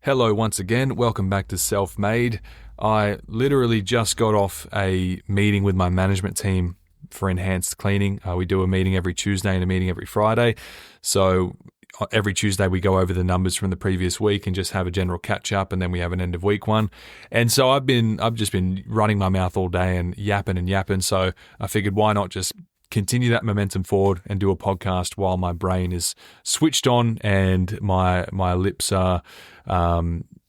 Hello once again, welcome back to Self-Made. I literally just got off a meeting with my management team for enhanced cleaning. We do a meeting every Tuesday and a meeting every Friday. So every Tuesday we go over the numbers from the previous week and just have a general catch up, and then we have an end of week one. And so I've just been running my mouth all day and yapping. So I figured, why not just continue that momentum forward and do a podcast while my brain is switched on and my lips are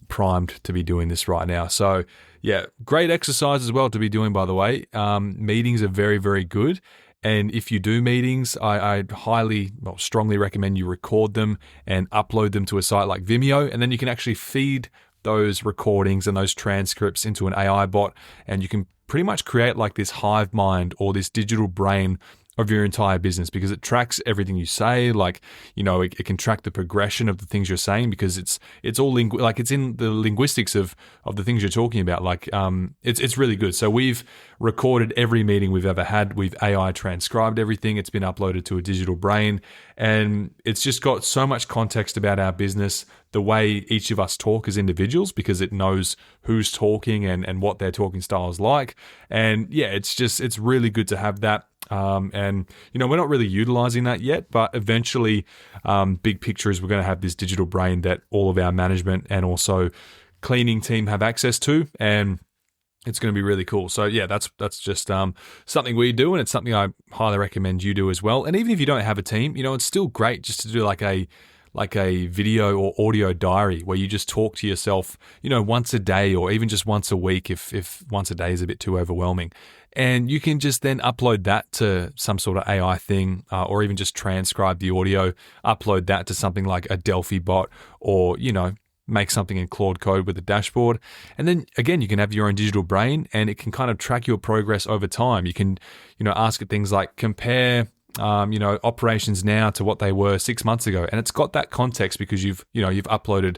primed to be doing this right now. So yeah, great exercise as well to be doing, by the way. Meetings are very, very good. And if you do meetings, I strongly recommend you record them and upload them to a site like Vimeo. And then you can actually feed those recordings and those transcripts into an AI bot, and you can pretty much create like this hive mind or this digital brain of your entire business, because it tracks everything you say. Like, you know, it can track the progression of the things you're saying, because it's all it's in the linguistics of the things you're talking about. Like, it's really good. So we've recorded every meeting we've ever had. We've AI transcribed everything. It's been uploaded to a digital brain, and it's just got so much context about our business, the way each of us talk as individuals, because it knows who's talking and what their talking style is like. And yeah, it's really good to have that. And, you know, we're not really utilizing that yet, but eventually, big picture is we're going to have this digital brain that all of our management and also cleaning team have access to, and it's going to be really cool. So yeah, that's just something we do, and it's something I highly recommend you do as well. And even if you don't have a team, you know, it's still great just to do like a video or audio diary where you just talk to yourself, you know, once a day or even just once a week if once a day is a bit too overwhelming. And you can just then upload that to some sort of AI thing, or even just transcribe the audio, upload that to something like a Delphi bot, or, you know, make something in Claude Code with a dashboard. And then again, you can have your own digital brain, and it can kind of track your progress over time. You can, you know, ask it things like compare operations now to what they were 6 months ago. And it's got that context because you've uploaded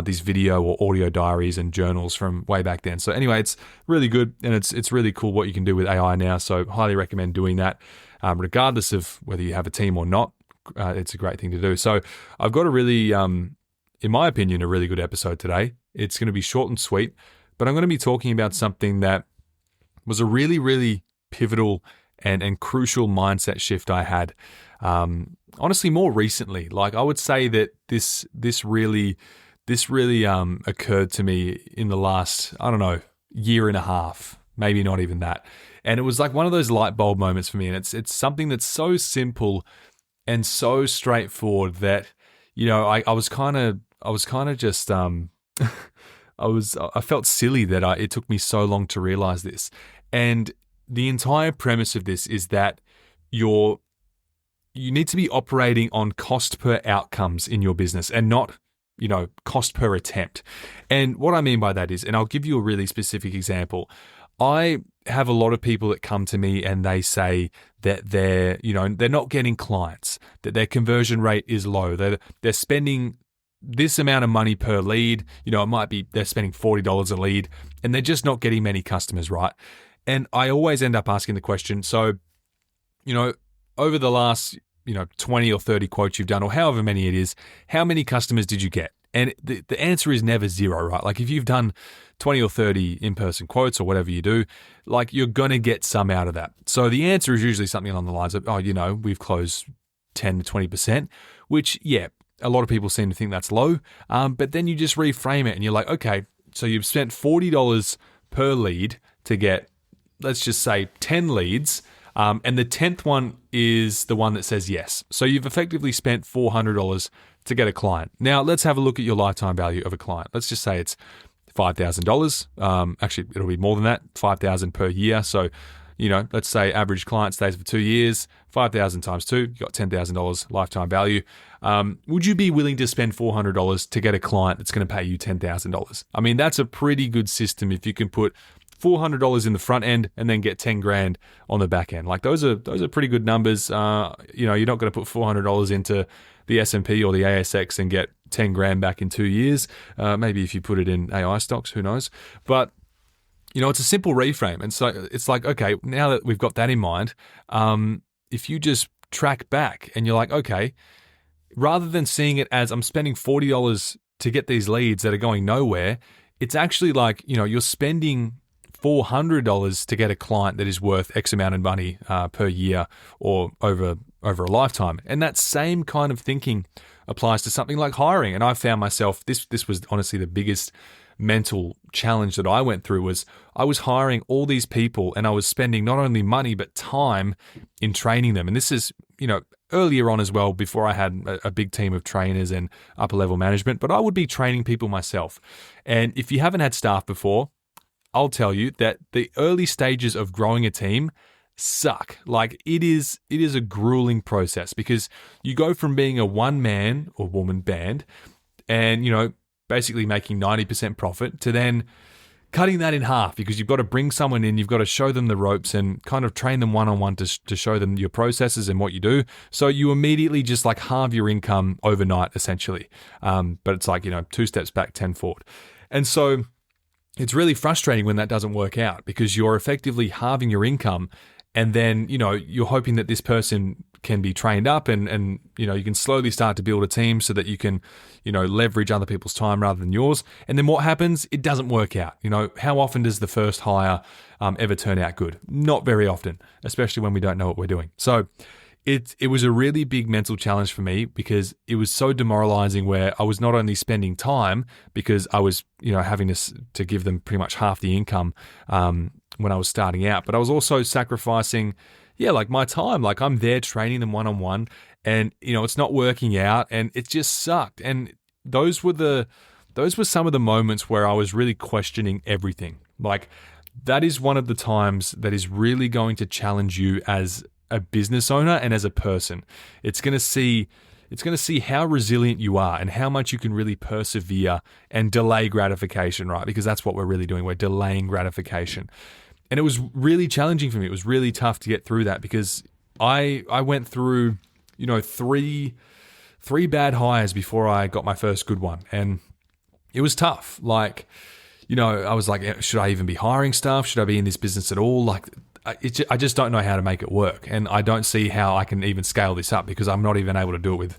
these video or audio diaries and journals from way back then. So anyway, it's really good, and it's really cool what you can do with AI now. So highly recommend doing that, regardless of whether you have a team or not. It's a great thing to do. So I've got a really, in my opinion, a really good episode today. It's going to be short and sweet, but I'm going to be talking about something that was a really, really pivotal and crucial mindset shift I had, honestly, more recently. Like, I would say that this really occurred to me in the last, I don't know, year and a half, maybe not even that. And it was like one of those light bulb moments for me. And it's something that's so simple and so straightforward that, you know, I was kind of just, I felt silly that it took me so long to realize this. And the entire premise of this is that you need to be operating on cost per outcomes in your business, and not, you know, cost per attempt. And what I mean by that is, and I'll give you a really specific example. I have a lot of people that come to me and they say that they're not getting clients, that their conversion rate is low, they're spending this amount of money per lead. You know, it might be they're spending $40 a lead, and they're just not getting many customers, right? And I always end up asking the question, so, you know, over the last, 20 or 30 quotes you've done, or however many it is, how many customers did you get? And the answer is never zero, right? Like, if you've done 20 or 30 in-person quotes or whatever you do, like, you're going to get some out of that. So the answer is usually something along the lines of, we've closed 10 to 20%, which, yeah, a lot of people seem to think that's low. But then you just reframe it and you're like, okay, so you've spent $40 per lead to get, let's just say, 10 leads, and the 10th one is the one that says yes. So you've effectively spent $400 to get a client. Now, let's have a look at your lifetime value of a client. Let's just say it's $5,000. Actually, it'll be more than that, $5,000 per year. So, let's say average client stays for 2 years, 5,000 times 2, you got $10,000 lifetime value. Would you be willing to spend $400 to get a client that's going to pay you $10,000? I mean, that's a pretty good system if you can put $400 in the front end and then get 10 grand on the back end. Like, those are pretty good numbers. You're not going to put $400 into the S&P or the ASX and get 10 grand back in 2 years. Maybe if you put it in AI stocks, who knows? But, it's a simple reframe. And so it's like, okay, now that we've got that in mind, if you just track back and you're like, okay, rather than seeing it as I'm spending $40 to get these leads that are going nowhere, it's actually like, you're spending $400 to get a client that is worth X amount of money per year or over a lifetime. And that same kind of thinking applies to something like hiring. And I found myself, this was honestly the biggest mental challenge that I went through, was I was hiring all these people and I was spending not only money but time in training them. And this is, earlier on as well, before I had a big team of trainers and upper level management, but I would be training people myself. And if you haven't had staff before, I'll tell you that the early stages of growing a team suck. Like it is a grueling process, because you go from being a one man or woman band and, basically making 90% profit to then cutting that in half, because you've got to bring someone in, you've got to show them the ropes and kind of train them one-on-one to show them your processes and what you do. So you immediately just like halve your income overnight, essentially. But it's like, 2 steps back, 10 forward. And so it's really frustrating when that doesn't work out, because you're effectively halving your income. And then, you're hoping that this person can be trained up and you can slowly start to build a team so that you can, leverage other people's time rather than yours. And then what happens? It doesn't work out. How often does the first hire ever turn out good? Not very often, especially when we don't know what we're doing. So it was a really big mental challenge for me, because it was so demoralizing, where I was not only spending time because I was, having to give them pretty much half the income when I was starting out, but I was also sacrificing, like my time. Like I'm there training them one-on-one and, it's not working out and it just sucked. And those were some of the moments where I was really questioning everything. Like that is one of the times that is really going to challenge you as a business owner and as a person. It's going to see how resilient you are and how much you can really persevere and delay gratification, right? Because that's what we're really doing. We're delaying gratification. And it was really challenging for me. It was really tough to get through that, because I went through, three bad hires before I got my first good one. And it was tough. Like, I was like, should I even be hiring staff? Should I be in this business at all? Like, I just don't know how to make it work. And I don't see how I can even scale this up, because I'm not even able to do it with,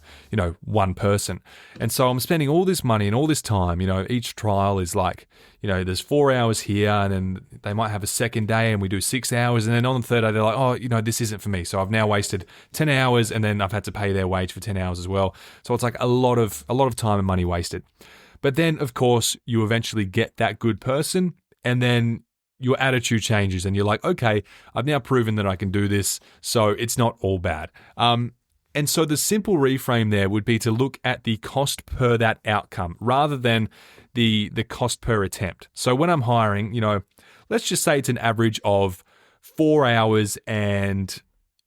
one person. And so I'm spending all this money and all this time. Each trial is like, there's 4 hours here, and then they might have a second day and we do 6 hours. And then on the third day, they're like, oh, this isn't for me. So I've now wasted 10 hours and then I've had to pay their wage for 10 hours as well. So it's like a lot of time and money wasted. But then, of course, you eventually get that good person, and then your attitude changes and you're like, okay, I've now proven that I can do this, so it's not all bad. And so the simple reframe there would be to look at the cost per that outcome rather than the cost per attempt. So when I'm hiring, let's just say it's an average of 4 hours and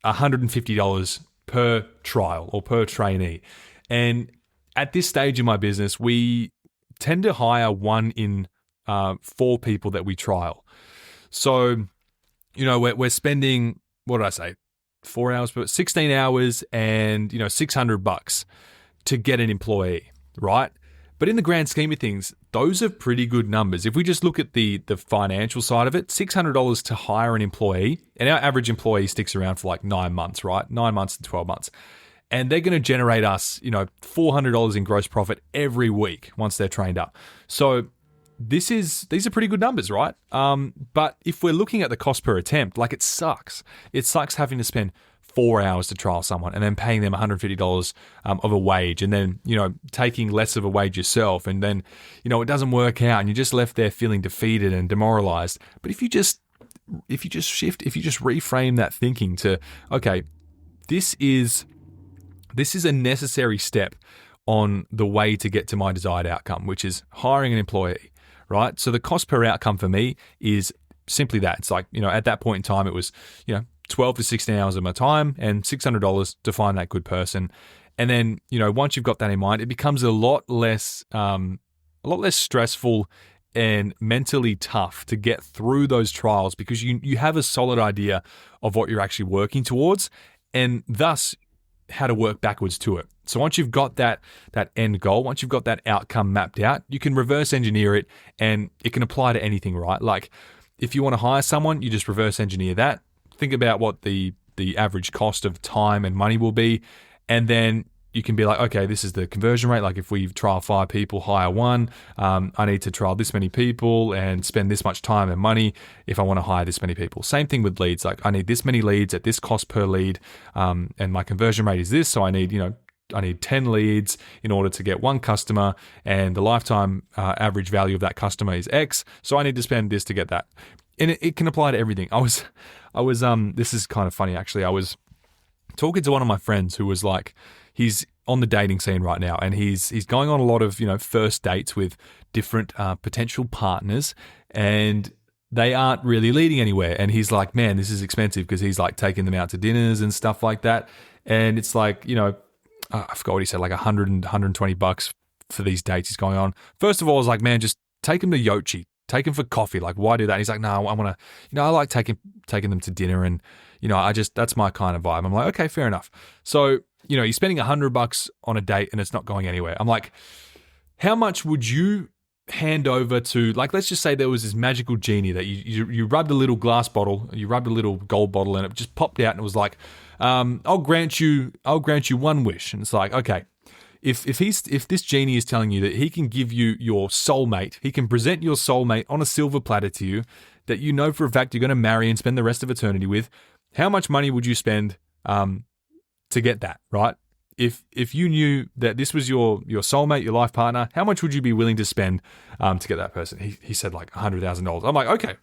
$150 per trial or per trainee. And at this stage in my business, we tend to hire 1 in 4 people that we trial. So, we're spending, what did I say, 4 hours, but 16 hours and, $600 to get an employee, right? But in the grand scheme of things, those are pretty good numbers. If we just look at the financial side of it, $600 to hire an employee, and our average employee sticks around for like 9 months, right? 9 months to 12 months. And they're going to generate us, $400 in gross profit every week once they're trained up. So these are pretty good numbers, right? But if we're looking at the cost per attempt, like it sucks. It sucks having to spend 4 hours to trial someone and then paying them $150 of a wage, and then, taking less of a wage yourself. And then, it doesn't work out and you're just left there feeling defeated and demoralized. But if you just reframe that thinking to, okay, this is a necessary step on the way to get to my desired outcome, which is hiring an employee, right? So the cost per outcome for me is simply that. It's like, at that point in time, it was, 12 to 16 hours of my time and $600 to find that good person. And then, once you've got that in mind, it becomes a lot less stressful and mentally tough to get through those trials, because you have a solid idea of what you're actually working towards, and thus how to work backwards to it. So once you've got that end goal, once you've got that outcome mapped out, you can reverse engineer it, and it can apply to anything, right? Like if you want to hire someone, you just reverse engineer that. Think about what the average cost of time and money will be, and then you can be like, okay, this is the conversion rate. Like if we trial 5 people, hire 1, I need to trial this many people and spend this much time and money if I want to hire this many people. Same thing with leads. Like I need this many leads at this cost per lead, and my conversion rate is this. So I need 10 leads in order to get 1 customer, and the lifetime average value of that customer is X. So I need to spend this to get that. And it can apply to everything. I was this is kind of funny actually. I was talking to one of my friends who was like, he's on the dating scene right now, and he's going on a lot of first dates with different potential partners, and they aren't really leading anywhere. And he's like, man, this is expensive, because he's like taking them out to dinners and stuff like that. And it's like, I forgot what he said, like $120 for these dates he's going on. First of all, I was like, man, just take him to Yochi. Take him for coffee. Like, why do that? And he's like, no, I want to, I like taking them to dinner, and, that's my kind of vibe. I'm like, okay, fair enough. So, you're spending $100 on a date and it's not going anywhere. I'm like, how much would you hand over to, like, let's just say there was this magical genie that you rubbed a little glass bottle, you rubbed a little gold bottle, and it just popped out and it was like, I'll grant you 1 wish. And it's like, okay, if this genie is telling you that he can give you your soulmate, he can present your soulmate on a silver platter to you, that for a fact you're going to marry and spend the rest of eternity with, how much money would you spend to get that, right? If you knew that this was your soulmate, your life partner, how much would you be willing to spend to get that person? He said like $100,000. I'm like, okay,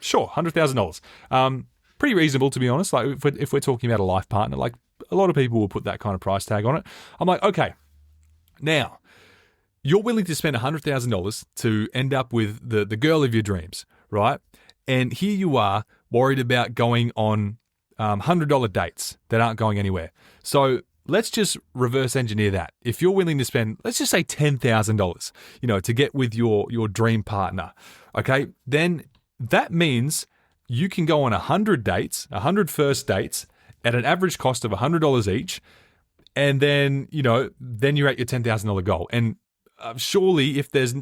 sure, $100,000. Pretty reasonable, to be honest. Like if we're talking about a life partner, like a lot of people will put that kind of price tag on it. I'm like, okay, now you're willing to spend $100,000 to end up with the girl of your dreams, right? And here you are worried about going on $100 dates that aren't going anywhere. So let's just reverse engineer that. If you're willing to spend, let's just say $10,000, to get with your dream partner, okay, then that means you can go on 100 dates, 100 first dates at an average cost of $100 each, and then then you're at your $10,000 goal. And surely, if there's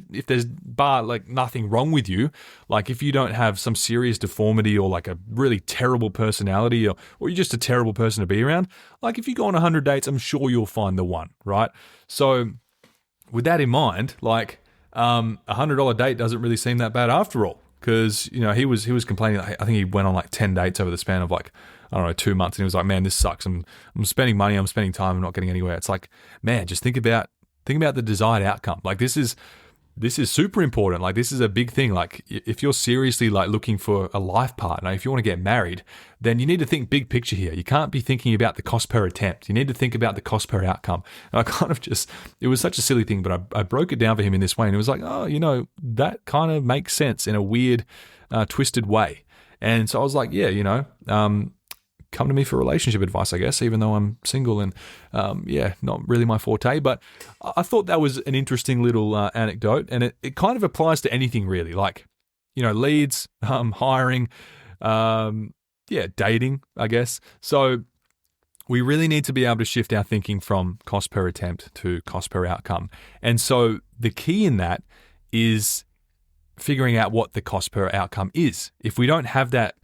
like nothing wrong with you, like if you don't have some serious deformity or like a really terrible personality, or you're just a terrible person to be around, like if you go on 100 dates, I'm sure you'll find the one, right? So with that in mind, like $100 date doesn't really seem that bad after all, because he was complaining. I think he went on like 10 dates over the span of like, I don't know, 2 months, and he was like, man, this sucks. I'm spending money, I'm spending time, I'm not getting anywhere. It's like, man, just think about the desired outcome. Like this is super important. Like this is a big thing. Like if you're seriously like looking for a life partner, if you want to get married, then you need to think big picture here. You can't be thinking about the cost per attempt. You need to think about the cost per outcome. And I kind of it was such a silly thing, but I broke it down for him in this way, and it was like, oh, that kind of makes sense in a weird, twisted way. And so I was like, yeah, come to me for relationship advice, I guess, even though I'm single and, not really my forte. But I thought that was an interesting little anecdote, and it kind of applies to anything really, like, leads, hiring, dating, I guess. So we really need to be able to shift our thinking from cost per attempt to cost per outcome. And so the key in that is figuring out what the cost per outcome is. If we don't have that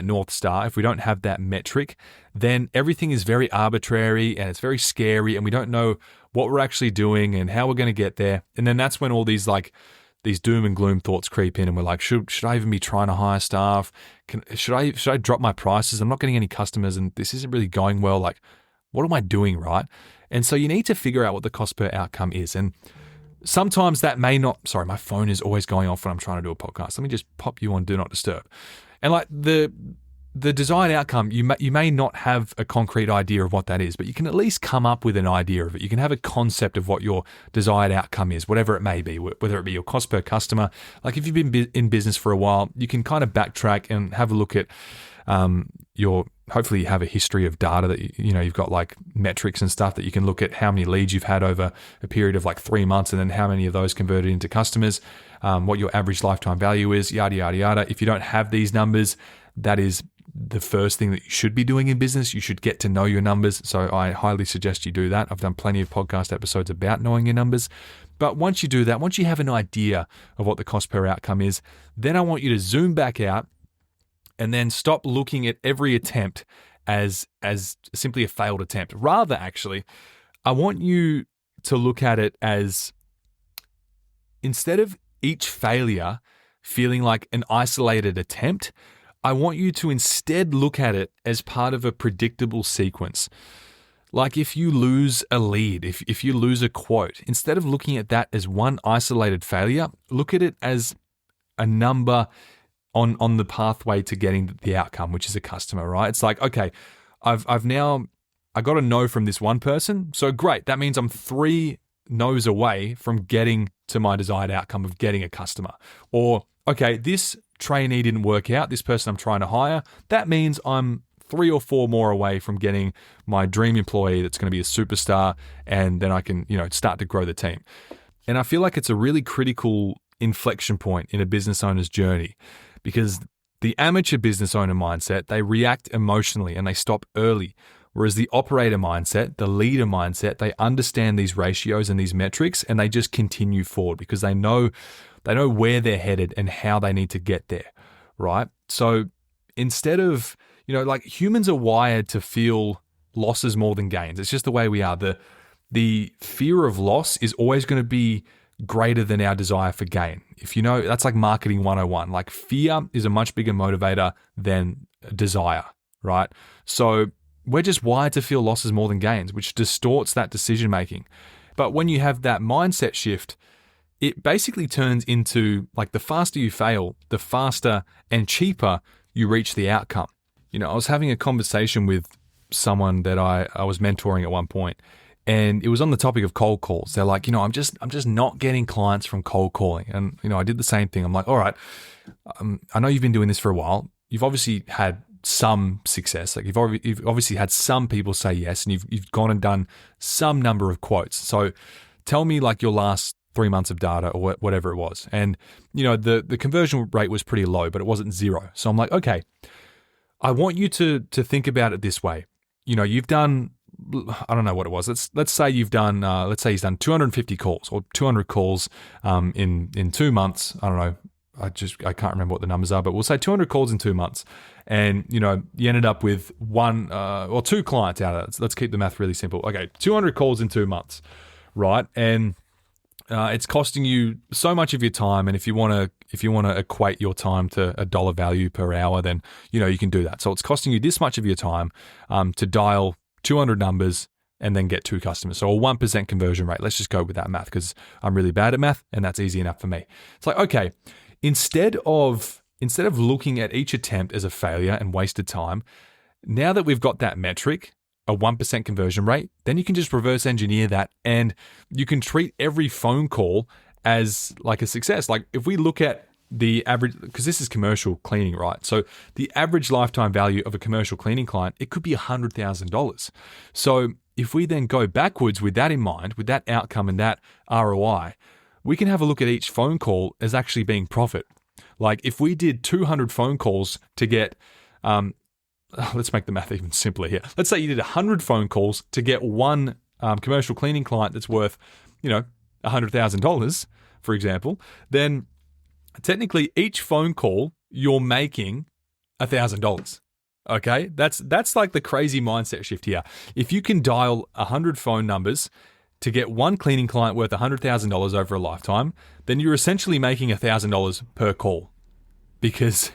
North Star, if we don't have that metric, then everything is very arbitrary and it's very scary, and we don't know what we're actually doing and how we're going to get there. And then that's when all these doom and gloom thoughts creep in, and we're like, should I even be trying to hire staff? Should I drop my prices? I'm not getting any customers and this isn't really going well. Like, what am I doing, right? And so you need to figure out what the cost per outcome is. And sometimes that may not, sorry, my phone is always going off when I'm trying to do a podcast. Let me just pop you on Do Not Disturb. And like the desired outcome, you may not have a concrete idea of what that is, but you can at least come up with an idea of it. You can have a concept of what your desired outcome is, whatever it may be, whether it be your cost per customer. Like if you've been in business for a while, you can kind of backtrack and have a look at hopefully you have a history of data that you've got like metrics and stuff that you can look at how many leads you've had over a period of like 3 months, and then how many of those converted into customers, what your average lifetime value is, yada, yada, yada. If you don't have these numbers, that is the first thing that you should be doing in business. You should get to know your numbers. So I highly suggest you do that. I've done plenty of podcast episodes about knowing your numbers. But once you do that, once you have an idea of what the cost per outcome is, then I want you to zoom back out and then stop looking at every attempt as simply a failed attempt. Rather, actually, I want you to look at it as, instead of each failure feeling like an isolated attempt, I want you to instead look at it as part of a predictable sequence. Like if you lose a lead, if you lose a quote, instead of looking at that as one isolated failure, look at it as a number on the pathway to getting the outcome, which is a customer, right? It's like, okay, I got a no from this one person. So great. That means I'm 3 no's away from getting to my desired outcome of getting a customer. Or, okay, this trainee didn't work out, this person I'm trying to hire. That means I'm 3 or 4 more away from getting my dream employee that's going to be a superstar, and then I can, start to grow the team. And I feel like it's a really critical inflection point in a business owner's journey, because the amateur business owner mindset, they react emotionally and they stop early. Whereas the operator mindset, the leader mindset, they understand these ratios and these metrics, and they just continue forward because they know where they're headed and how they need to get there, right? So instead of, like humans are wired to feel losses more than gains. It's just the way we are. The fear of loss is always going to be greater than our desire for gain. If you know, that's like marketing 101. Like fear is a much bigger motivator than desire, right? So we're just wired to feel losses more than gains, which distorts that decision making. But when you have that mindset shift, it basically turns into like the faster you fail, the faster and cheaper you reach the outcome. I was having a conversation with someone that I was mentoring at one point, and it was on the topic of cold calls. They're like, I'm just not getting clients from cold calling. And, I did the same thing. I'm like, all right, I know you've been doing this for a while. You've obviously had some success. Like you've obviously had some people say yes, and you've gone and done some number of quotes. So tell me like your last 3 months of data or whatever it was. And, the conversion rate was pretty low, but it wasn't 0. So I'm like, okay, I want you to think about it this way. You've done, I don't know what it was. Let's say you've done, let's say he's done 250 calls or 200 calls in 2 months. I don't know. I can't remember what the numbers are, but we'll say 200 calls in 2 months. And, you ended up with 1 or 2 clients out of it. Let's keep the math really simple. Okay, 200 calls in 2 months, right? And it's costing you so much of your time. And if you want to equate your time to a dollar value per hour, then, you can do that. So it's costing you this much of your time to dial 200 numbers and then get 2 customers. So a 1% conversion rate. Let's just go with that math because I'm really bad at math and that's easy enough for me. It's like, okay, instead of looking at each attempt as a failure and wasted time, now that we've got that metric, a 1% conversion rate, then you can just reverse engineer that and you can treat every phone call as like a success. Like if we look at the average, because this is commercial cleaning, right? So the average lifetime value of a commercial cleaning client, it could be $100,000. So if we then go backwards with that in mind, with that outcome and that ROI, we can have a look at each phone call as actually being profit. Like if we did 200 phone calls to get, let's make the math even simpler here. Let's say you did 100 phone calls to get one commercial cleaning client that's worth, $100,000, for example, then technically each phone call you're making $1,000. Okay, that's like the crazy mindset shift here. If you can dial 100 phone numbers to get one cleaning client worth $100,000 over a lifetime, then you're essentially making $1,000 per call, because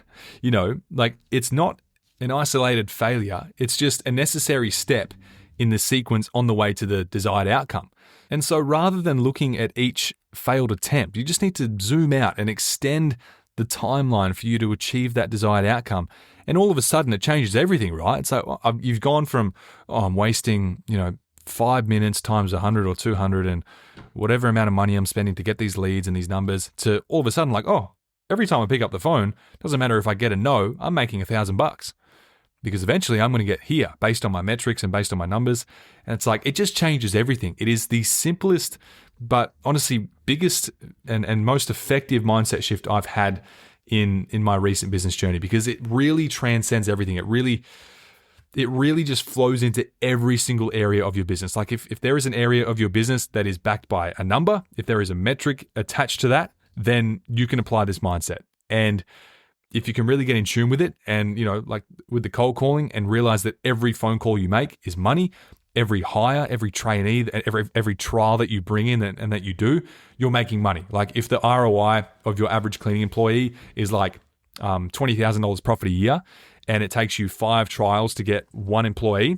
it's not an isolated failure. It's just a necessary step in the sequence on the way to the desired outcome. And so rather than looking at each failed attempt, you just need to zoom out and extend the timeline for you to achieve that desired outcome. And all of a sudden it changes everything, right? So you've gone from, I'm wasting, 5 minutes times 100 or 200 and whatever amount of money I'm spending to get these leads and these numbers, to all of a sudden like, every time I pick up the phone, doesn't matter if I get a no, I'm making $1,000. Because eventually I'm going to get here based on my metrics and based on my numbers. And it's like, it just changes everything. It is the simplest, but honestly, biggest and most effective mindset shift I've had in my recent business journey, because it really transcends everything. It really just flows into every single area of your business. Like if there is an area of your business that is backed by a number, if there is a metric attached to that, then you can apply this mindset. And if you can really get in tune with it and, like with the cold calling, and realize that every phone call you make is money, every hire, every trainee, every trial that you bring in and that you do, you're making money. Like if the ROI of your average cleaning employee is like $20,000 profit a year, and it takes you 5 trials to get 1 employee,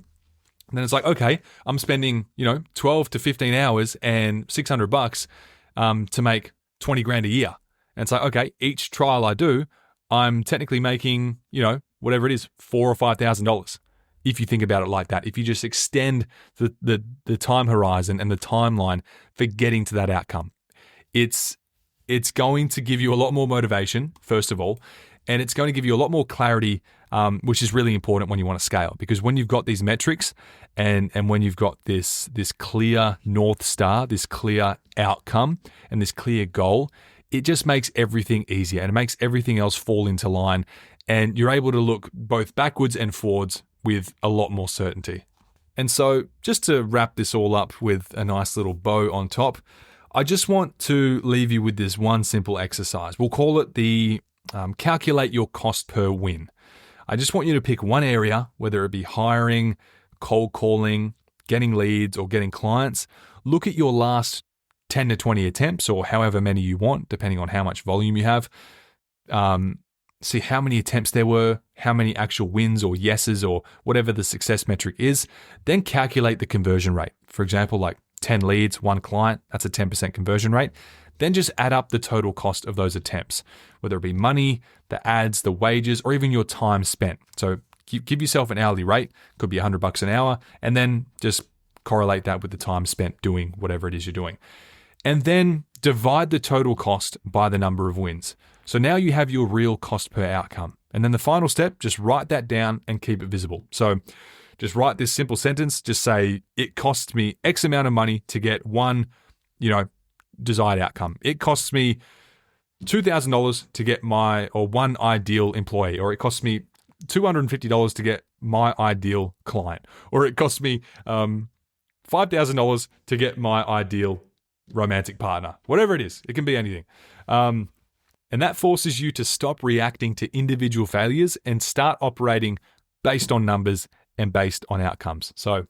then it's like, okay, I'm spending 12 to 15 hours and $600 to make 20 grand a year. And it's like, okay, each trial I do, I'm technically making whatever it is, $4,000 or $5,000. If you think about it like that, if you just extend the time horizon and the timeline for getting to that outcome, it's going to give you a lot more motivation, first of all, and it's going to give you a lot more clarity, which is really important when you want to scale. Because when you've got these metrics and when you've got this clear North Star, this clear outcome, and this clear goal, it just makes everything easier and it makes everything else fall into line. And you're able to look both backwards and forwards with a lot more certainty. And so just to wrap this all up with a nice little bow on top, I just want to leave you with this one simple exercise. We'll call it the calculate your cost per win. I just want you to pick one area, whether it be hiring, cold calling, getting leads, or getting clients. Look at your last 10 to 20 attempts, or however many you want, depending on how much volume you have. See how many attempts there were, how many actual wins or yeses or whatever the success metric is. Then calculate the conversion rate. For example, like 10 leads, 1 client, that's a 10% conversion rate. Then just add up the total cost of those attempts, whether it be money, the ads, the wages, or even your time spent. So give yourself an hourly rate, could be $100 an hour, and then just correlate that with the time spent doing whatever it is you're doing. And then divide the total cost by the number of wins. So now you have your real cost per outcome. And then the final step, just write that down and keep it visible. So just write this simple sentence, just say, it costs me X amount of money to get one, desired outcome. It costs me $2,000 to get one ideal employee, or it costs me $250 to get my ideal client, or it costs me $5,000 to get my ideal romantic partner, whatever it is. It can be anything. And that forces you to stop reacting to individual failures and start operating based on numbers and based on outcomes. So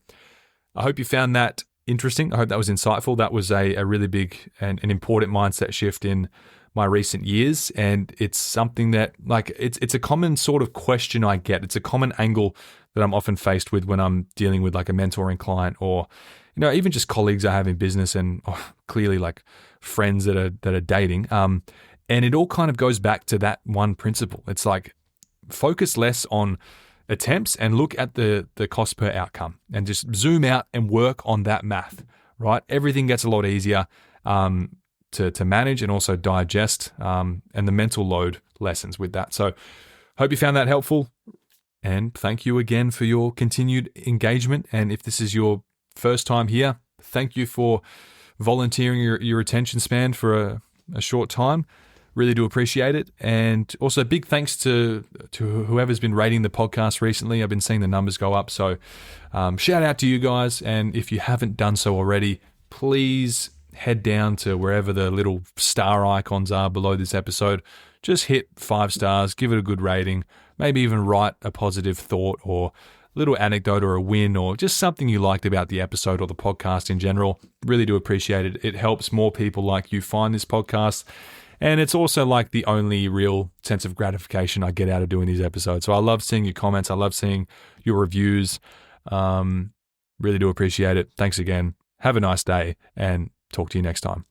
I hope you found that interesting. I hope that was insightful. That was a really big and an important mindset shift in my recent years. And it's something that it's a common sort of question I get. It's a common angle that I'm often faced with when I'm dealing with like a mentoring client, or even just colleagues I have in business, and clearly like friends that are dating. And it all kind of goes back to that one principle. It's like focus less on attempts and look at the cost per outcome, and just zoom out and work on that math, right? Everything gets a lot easier to manage and also digest, and the mental load lessens with that. So hope you found that helpful, and thank you again for your continued engagement. And if this is your first time here, thank you for volunteering your attention span for a short time. Really do appreciate it. And also big thanks to whoever's been rating the podcast recently. I've been seeing the numbers go up. So shout out to you guys. And if you haven't done so already, please head down to wherever the little star icons are below this episode. Just hit 5 stars, give it a good rating, maybe even write a positive thought or little anecdote or a win or just something you liked about the episode or the podcast in general. Really do appreciate it. It helps more people like you find this podcast. And it's also like the only real sense of gratification I get out of doing these episodes. So I love seeing your comments. I love seeing your reviews. Really do appreciate it. Thanks again. Have a nice day and talk to you next time.